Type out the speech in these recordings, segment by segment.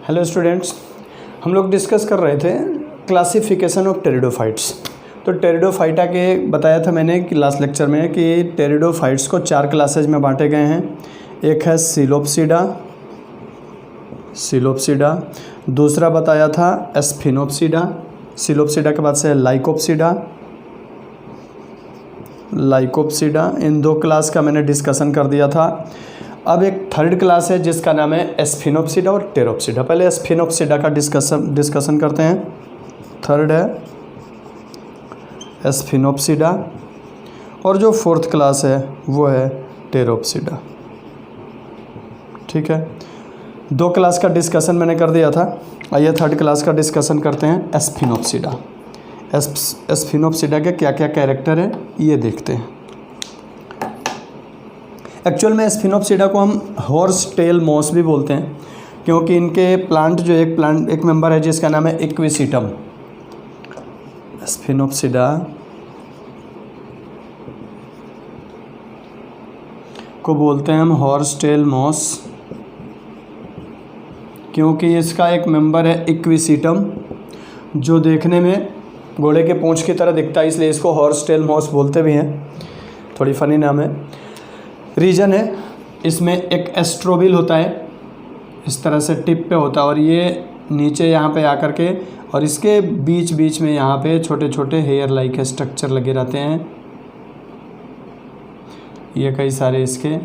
Hello students, हम लोग discuss कर रहे थे क्लासिफिकेशन ऑफ टेरिडोफाइट्स। तो टेरिडोफाइटा के बताया था मैंने कि लास्ट लेक्चर में कि टेरिडोफाइट्स को 4 क्लासेज में बांटे गए हैं। एक है सिलोप्सिडा, दूसरा बताया था एस्फिनोप्सिडा, सिलोप्सिडा के बाद से है लाइकोप्सिडा। इन 2 क्लास का मैंने डिस्कशन कर दिया था। अब एक थर्ड क्लास है जिसका नाम है एस्फिनोप्सिडा और टेरोप्सिडा। पहले एस्फिनोप्सिडा का डिस्कशन करते हैं। थर्ड है एस्फिनोप्सिडा और जो फोर्थ क्लास है वो है टेरोप्सिडा। ठीक है, 2 क्लास का डिस्कशन मैंने कर दिया था। आइए थर्ड क्लास का डिस्कशन करते हैं, एस्फिनोप्सिडा। एस्फिनोप्सिडा के क्या क्या कैरेक्टर है ये देखते हैं। एक्चुअल में एस्फिनोप्सिडा को हम हॉर्स टेल मॉस भी बोलते हैं, क्योंकि इनके एक मेंबर है जिसका नाम है इक्विसिटम। एस्फिनोप्सिडा को बोलते हैं हम हॉर्स टेल मॉस, क्योंकि इसका एक मेंबर है इक्विसिटम जो देखने में घोड़े के पूंछ की तरह दिखता है, इसलिए इसको हॉर्स टेल मॉस बोलते भी हैं। थोड़ी फनी नाम है। रीजन है, इसमें एक एस्ट्रोबिल होता है, इस तरह से टिप पे होता है और ये नीचे यहाँ पे आकर के, और इसके बीच बीच में यहाँ पे छोटे छोटे हेयर लाइक स्ट्रक्चर लगे रहते हैं। ये कई सारे इसके,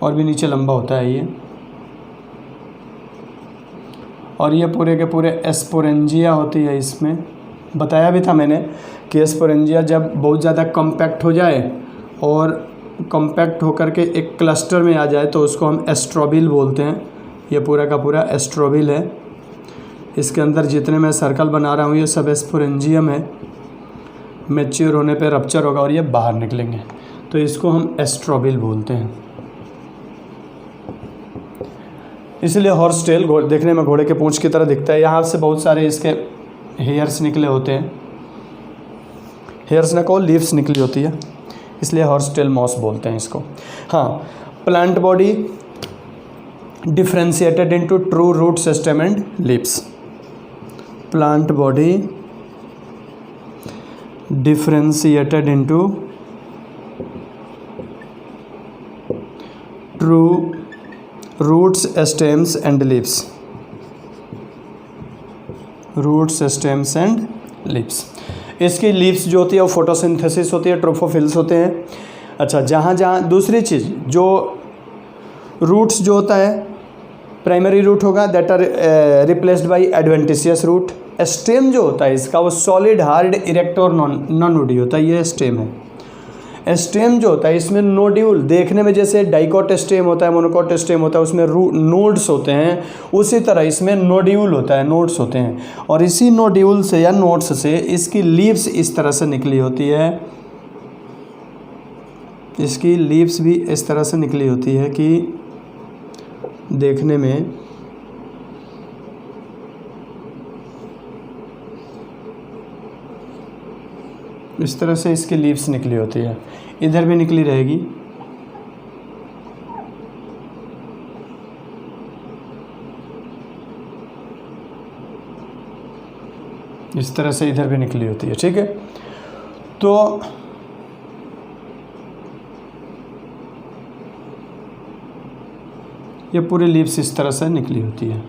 और भी नीचे लंबा होता है ये। और ये पूरे के पूरे एस्पोरेंजिया होती है। इसमें बताया भी था मैंने कि एस्पोरेंजिया जब बहुत ज़्यादा कॉम्पैक्ट हो जाए और कॉम्पैक्ट होकर के एक क्लस्टर में आ जाए तो उसको हम एस्ट्रोबिल बोलते हैं। ये पूरा का पूरा एस्ट्रोबिल है। इसके अंदर जितने मैं सर्कल बना रहा हूँ ये सब एस्पोरेंजियम है। मैच्योर होने पे रप्चर होगा और ये बाहर निकलेंगे, तो इसको हम एस्ट्रोबिल बोलते हैं। इसलिए हॉर्स टेल देखने में घोड़े के पूंछ की तरह दिखता है। यहाँ से बहुत सारे इसके हेयर्स निकले होते हैं। हेयर्स ना को लीव्स निकली होती है, इसलिए हॉर्स टेल मॉस बोलते हैं इसको। हाँ, plant body differentiated into true root system and leaves. Plant body differentiated into true roots, stems and leaves. Roots, stems and leaves. इसकी लीव्स जो होती है वो फोटोसिंथेसिस होती है, ट्रोफोफिल्स होते हैं। अच्छा, जहाँ दूसरी चीज़ जो रूट्स जो होता है, प्राइमरी रूट होगा that are replaced by adventitious root. Stem जो होता है इसका वो सॉलिड, हार्ड, इरेक्ट और नॉन वुडी होता है। ये स्टेम है। स्टेम जो होता है इसमें नोड्यूल, देखने में जैसे डाइकोट स्टेम होता है, मोनोकोट स्टेम होता है, उसमें नोड्स होते हैं, उसी तरह इसमें नोड्यूल होता है, नोड्स होते हैं। और इसी नोड्यूल से या नोड्स से इसकी लीव्स इस तरह से निकली होती है। इसकी लीव्स भी इस तरह से निकली होती है कि देखने में इस तरह से इसकी लीव्स निकली होती है। इधर भी निकली रहेगी। इस तरह से इधर भी निकली होती है। ठीक है, तो ये पूरी लीव्स इस तरह से निकली होती है।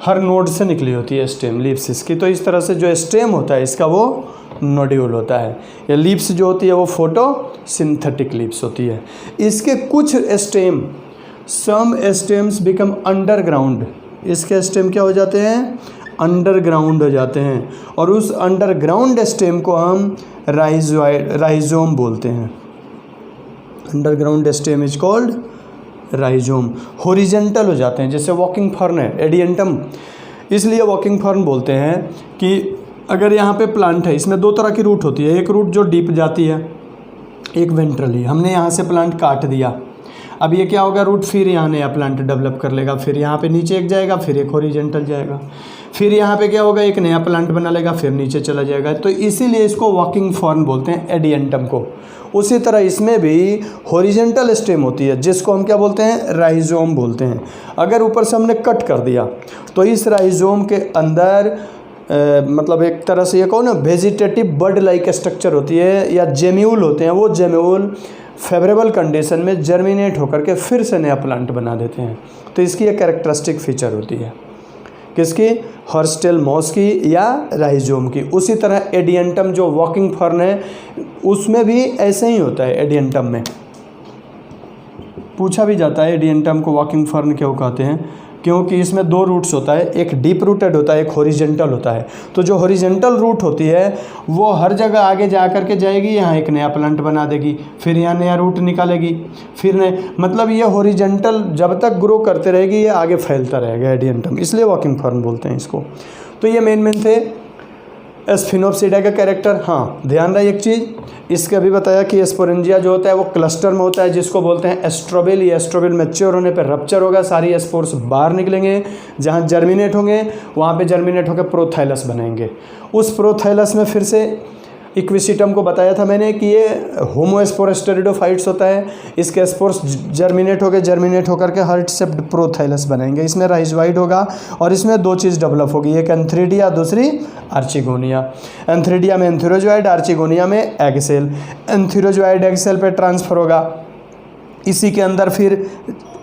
हर नोड से निकली होती है स्टेम, लीव्स इसकी। तो इस तरह से जो स्टेम होता है इसका वो नोड्यूल होता है। या लीव्स जो होती है वो फोटोसिंथेटिक लीव्स होती है। इसके कुछ स्टेम, सम स्टेम्स बिकम अंडरग्राउंड। इसके स्टेम क्या हो जाते हैं? अंडरग्राउंड हो जाते हैं। और उस अंडरग्राउंड स्टेम को हम राइजोम बोलते हैं। Underground stem is called rhizome. Horizontal हो जाते हैं, जैसे वॉकिंग फर्न है, एडियंटम। इसलिए वॉकिंग फर्न बोलते हैं कि अगर यहाँ पे प्लांट है, इसमें 2 तरह की रूट होती है। एक रूट जो डीप जाती है, एक वेंट्रली। हमने यहाँ से प्लांट काट दिया, अब ये क्या होगा, रूट फिर यहाँ नया प्लांट डेवलप कर लेगा, फिर यहाँ पे नीचे एक जाएगा, फिर एक हॉरिजेंटल जाएगा, फिर यहाँ पे क्या होगा, एक नया प्लांट बना लेगा, फिर नीचे चला जाएगा। तो इसीलिए इसको वॉकिंग फॉर्म बोलते हैं, एडियंटम को। उसी तरह इसमें भी हॉरिजेंटल स्टेम होती है जिसको हम क्या बोलते हैं, राइजोम बोलते हैं। अगर ऊपर से हमने कट कर दिया तो इस राइजोम के अंदर मतलब एक तरह से ये कहो ना, वेजिटेटिव बर्ड लाइक स्ट्रक्चर होती है या जेम्यूल होते हैं, वो जेम्यूल फेवरेबल कंडीशन में जर्मिनेट होकर के फिर से नया प्लांट बना देते हैं। तो इसकी एक कैरेक्टरिस्टिक फीचर होती है, किसकी, हॉर्स्टेल मॉस की या राइजोम की। उसी तरह एडियंटम जो वॉकिंग फर्न है उसमें भी ऐसे ही होता है। एडियंटम में पूछा भी जाता है एडियंटम को वॉकिंग फर्न क्यों कहते हैं, क्योंकि इसमें दो रूट्स होता है, एक डीप रूटेड होता है, एक हॉरिजेंटल होता है। तो जो हॉरिजेंटल रूट होती है वो हर जगह आगे जा कर के जाएगी, यहाँ एक नया प्लांट बना देगी, फिर यहाँ नया रूट निकालेगी, फिर नए, मतलब ये हॉरिजेंटल जब तक ग्रो करते रहेगी ये आगे फैलता रहेगा एडियंटम, इसलिए वॉकिंग फर्न बोलते हैं इसको। तो ये मेन थे स्फिनोप्सिडा का कैरेक्टर। हाँ, ध्यान रहे एक चीज़, इसका भी बताया कि स्पोरेंजिया जो होता है वो क्लस्टर में होता है, जिसको बोलते हैं एस्ट्रोबिल। ये एस्ट्रोबिल मैच्योर होने पर रप्चर होगा, सारी स्पोर्स बाहर निकलेंगे, जहाँ जर्मिनेट होंगे वहाँ पे जर्मिनेट होकर प्रोथाइलस बनेंगे। उस प्रोथाइलस में फिर से इक्विसिटम को बताया था मैंने कि ये होमोस्पोरेस्टेरिडोफाइट्स होता है, इसके स्पोर्स जर्मिनेट होकर के हार्ट शेप्ड प्रोथाइलस बनेंगे। इसमें राइजोइड होगा और इसमें दो चीज़ डेवलप होगी, एक एंथ्रीडिया, दूसरी आर्चिगोनिया। एंथ्रीडिया में एंथीरोजोइड, आर्चिगोनिया में एग सेल। एंथीरोजोइड एग सेल पे ट्रांसफ़र होगा, इसी के अंदर फिर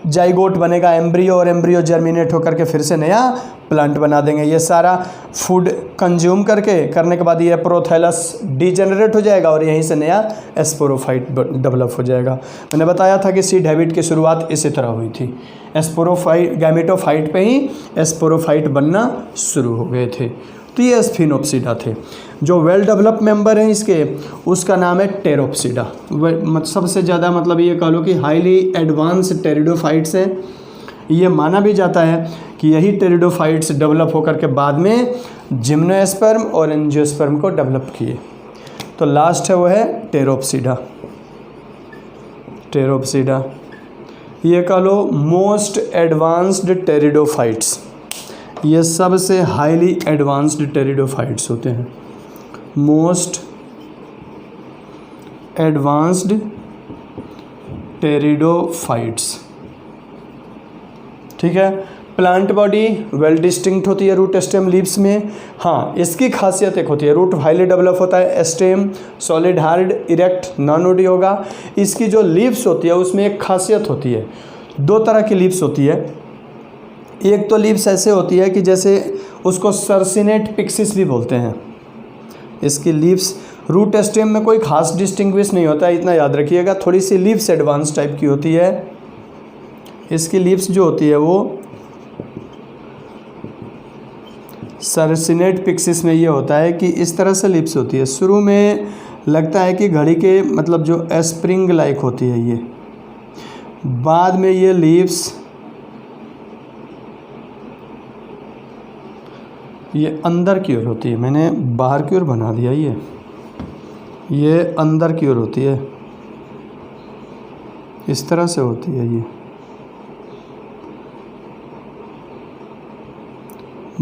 जाइगोट बनेगा, एम्ब्रियो, और एम्ब्रियो जर्मिनेट होकर के फिर से नया प्लांट बना देंगे। ये सारा फूड कंज्यूम करने के बाद ये प्रोथैलस डीजेनरेट हो जाएगा और यहीं से नया एस्पोरोफाइट डेवलप हो जाएगा। मैंने बताया था कि सीड हैबिट की शुरुआत इसी तरह हुई थी, एस्पोरोफाइट गैमेटोफाइट पे ही एस्पोरोफाइट बनना शुरू हो गए थे। तो ये स्फिनोप्सिडा थे। जो वेल डेवलप मेंबर हैं इसके, उसका नाम है टेरोप्सिडा। सबसे ज़्यादा मतलब ये कह लो कि हाईली एडवांस टेरिडोफाइट्स हैं। ये माना भी जाता है कि यही टेरिडोफाइट्स डेवलप होकर के बाद में जिम्नोस्पर्म और एंजियोस्पर्म को डेवलप किए। तो लास्ट है वो है टेरोप्सिडा। टेरोप्सिडा ये कह लो मोस्ट एडवांस्ड टेरिडोफाइट्स, ये सबसे हाईली एडवांस्ड टेरिडोफाइट्स होते हैं, मोस्ट एडवांस्ड टेरिडोफाइट्स। ठीक है। प्लांट बॉडी वेल डिस्टिंक्ट होती है रूट स्टेम लीव्स में। हाँ, इसकी खासियत एक होती है, रूट हाईली डेवलप होता है, stem solid hard erect non woody होगा। इसकी जो लीव्स होती है उसमें एक खासियत होती है, दो तरह की लीव्स होती है। एक तो लीव्स ऐसे होती है कि जैसे उसको सर्सिनेट पिक्सिस भी बोलते हैं। इसकी लीव्स रूट स्टेम में कोई खास डिस्टिंग्विश नहीं होता है, इतना याद रखिएगा। थोड़ी सी लीव्स एडवांस टाइप की होती है। इसकी लीव्स जो होती है वो सर्सिनेट पिक्सिस में ये होता है कि इस तरह से लीव्स होती है। शुरू में लगता है कि घड़ी के मतलब जो स्प्रिंग लाइक होती है ये, बाद में ये लीव्स ये अंदर की ओर होती है। मैंने बाहर की ओर बना दिया, ये अंदर की ओर होती है, इस तरह से होती है ये।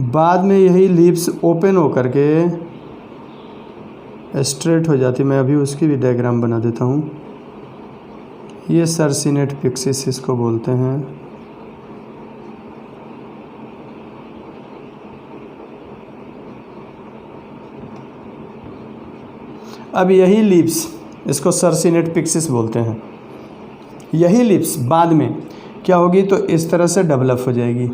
बाद में यही लीव्स ओपन होकर के स्ट्रेट हो जाती। मैं अभी उसकी भी डायग्राम बना देता हूँ। ये सर्सिनेट पिक्सिस इसको बोलते हैं। अब यही लीव्स, इसको सर्सिनेट पिक्सिस बोलते हैं, यही लीव्स बाद में क्या होगी तो इस तरह से डेवलप हो जाएगी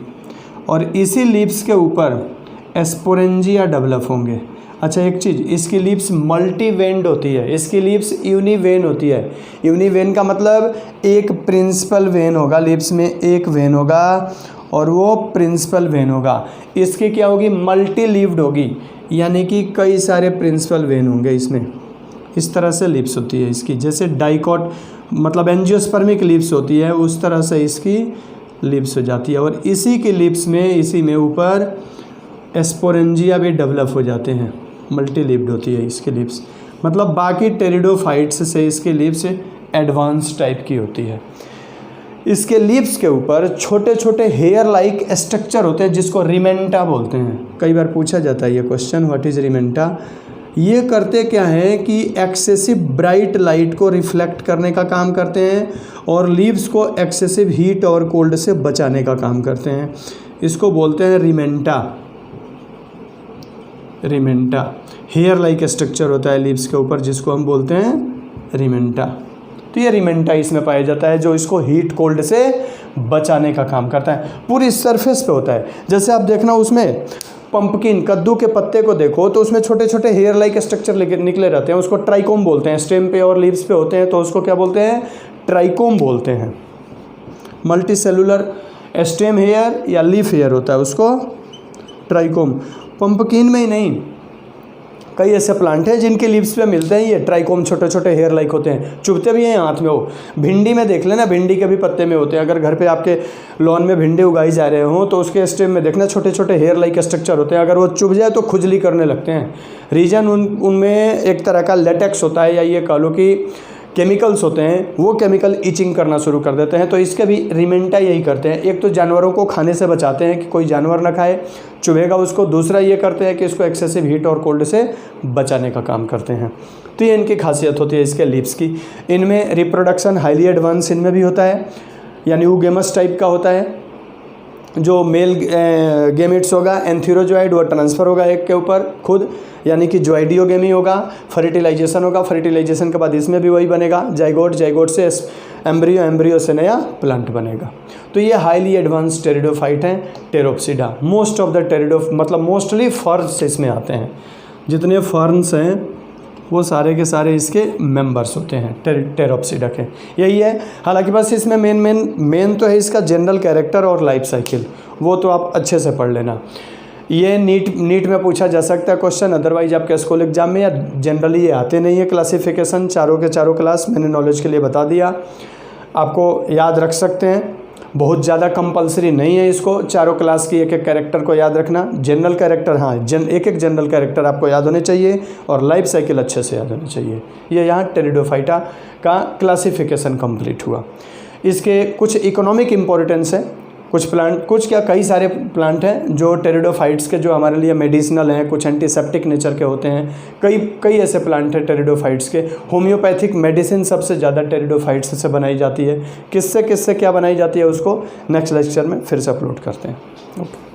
और इसी लीव्स के ऊपर स्पोरेंजिया डेवलप होंगे। अच्छा एक चीज़, इसकी लीव्स मल्टी वेन्ड होती है, इसकी लीव्स यूनिवेन होती है। यूनिवेन का मतलब एक प्रिंसिपल वेन होगा, लीव्स में एक वेन होगा और वो प्रिंसिपल वेन होगा। इसकी क्या होगी, मल्टी लीव्ड होगी, यानी कि कई सारे प्रिंसिपल वेन होंगे इसमें। इस तरह से लीव्स होती है इसकी, जैसे डाइकॉट मतलब एंजियोस्पर्मिक लीव्स होती है उस तरह से इसकी लीव्स हो जाती है। और इसी की लीव्स में, इसी में ऊपर स्पोरेंजिया भी डेवलप हो जाते हैं, मल्टी लीव्ड होती है इसकी लीव्स। मतलब बाकी टेरिडोफाइट्स से इसकी लीव्स एडवांस टाइप की होती है। इसके लीव्स के ऊपर छोटे छोटे हेयर लाइक स्ट्रक्चर होते हैं जिसको रिमेंटा बोलते हैं। कई बार पूछा जाता है ये क्वेश्चन, व्हाट इज़ रिमेंटा। ये करते क्या है कि एक्सेसिव ब्राइट लाइट को रिफ्लेक्ट करने का काम करते हैं और लीव्स को एक्सेसिव हीट और कोल्ड से बचाने का काम करते हैं। इसको बोलते हैं रिमेंटा। रिमेंटा हेयर लाइक स्ट्रक्चर होता है लीव्स के ऊपर जिसको हम बोलते हैं रिमेंटा। तो ये रिमेंटा इसमें पाया जाता है जो इसको हीट कोल्ड से बचाने का काम करता है। पूरी सरफेस पे होता है। जैसे आप देखना उसमें पंपकिन कद्दू के पत्ते को देखो तो उसमें छोटे छोटे हेयर लाइक स्ट्रक्चर निकले रहते हैं, उसको ट्राइकोम बोलते हैं। स्टेम पे और लीव्स पे होते हैं तो उसको क्या बोलते हैं, ट्राइकोम बोलते हैं। मल्टी सेलुलर स्टेम हेयर या लीफ हेयर होता है उसको ट्राइकोम। पंपकिन में ही नहीं, कई ऐसे प्लांट हैं जिनके लीव्स पे मिलते हैं ये ट्राइकोम, छोटे छोटे हेयर लाइक होते हैं, चुभते भी हैं हाथ में। वो भिंडी में देख लेना, भिंडी के भी पत्ते में होते हैं। अगर घर पे आपके लॉन में भिंडी उगाई जा रहे हो तो उसके स्टेम में देखना छोटे छोटे हेयर लाइक स्ट्रक्चर होते हैं। अगर वो चुभ जाए तो खुजली करने लगते हैं। रीजन उनमें एक तरह का लेटेक्स होता है या ये कह लो कि केमिकल्स होते हैं, वो केमिकल इचिंग करना शुरू कर देते हैं। तो इसके भी रिमेंटा यही करते हैं। एक तो जानवरों को खाने से बचाते हैं कि कोई जानवर ना खाए, चुभेगा उसको। दूसरा ये करते हैं कि इसको एक्सेसिव हीट और कोल्ड से बचाने का काम करते हैं। तो ये इनकी खासियत होती है इसके लीव्स की। इनमें रिप्रोडक्शन हाईली एडवांस इनमें भी होता है, यानी यूगेमस टाइप का होता है। जो मेल गेमेट्स होगा एंथीरोजॉइड वो ट्रांसफ़र होगा एक के ऊपर खुद, यानी कि जॉइडियोगेमी होगा। फर्टिलाइजेशन होगा, फर्टिलाइजेशन के बाद इसमें भी वही बनेगा जाइगोट, जाइगोट से एम्ब्रियो, एम्ब्रियो से नया प्लांट बनेगा। तो ये हाईली एडवांस टेरिडोफाइट हैं टेरोप्सिडा। मोस्ट ऑफ द टेरिडो मतलब मोस्टली फर्न्स इसमें आते हैं। जितने फर्न्स हैं वो सारे के सारे इसके मेंबर्स होते हैं टेरोप्सिडा के। यही है। हालांकि बस इसमें मेन तो है इसका जनरल कैरेक्टर और लाइफ साइकिल, वो तो आप अच्छे से पढ़ लेना। ये नीट में पूछा जा सकता है क्वेश्चन, अदरवाइज आपके स्कूल एग्जाम में या जनरली ये आते नहीं है। क्लासिफिकेशन चारों के चारों क्लास मैंने नॉलेज के लिए बता दिया, आपको याद रख सकते हैं। बहुत ज़्यादा कंपलसरी नहीं है इसको, चारों क्लास की एक एक कैरेक्टर को याद रखना। जनरल कैरेक्टर हाँ एक एक जनरल कैरेक्टर आपको याद होने चाहिए और लाइफ साइकिल अच्छे से याद होनी चाहिए। ये यहाँ टेरिडोफाइटा का क्लासिफिकेशन कंप्लीट हुआ। इसके कुछ इकोनॉमिक इम्पोर्टेंस है। कुछ क्या कई सारे प्लांट हैं जो टेरिडोफाइट्स के जो हमारे लिए मेडिसिनल हैं, कुछ एंटीसेप्टिक नेचर के होते हैं। कई ऐसे प्लांट हैं टेरिडोफाइट्स के। होम्योपैथिक मेडिसिन सबसे ज़्यादा टेरिडोफाइट्स से बनाई जाती है। किससे क्या बनाई जाती है उसको नेक्स्ट लेक्चर में फिर से अपलोड करते हैं। ओके।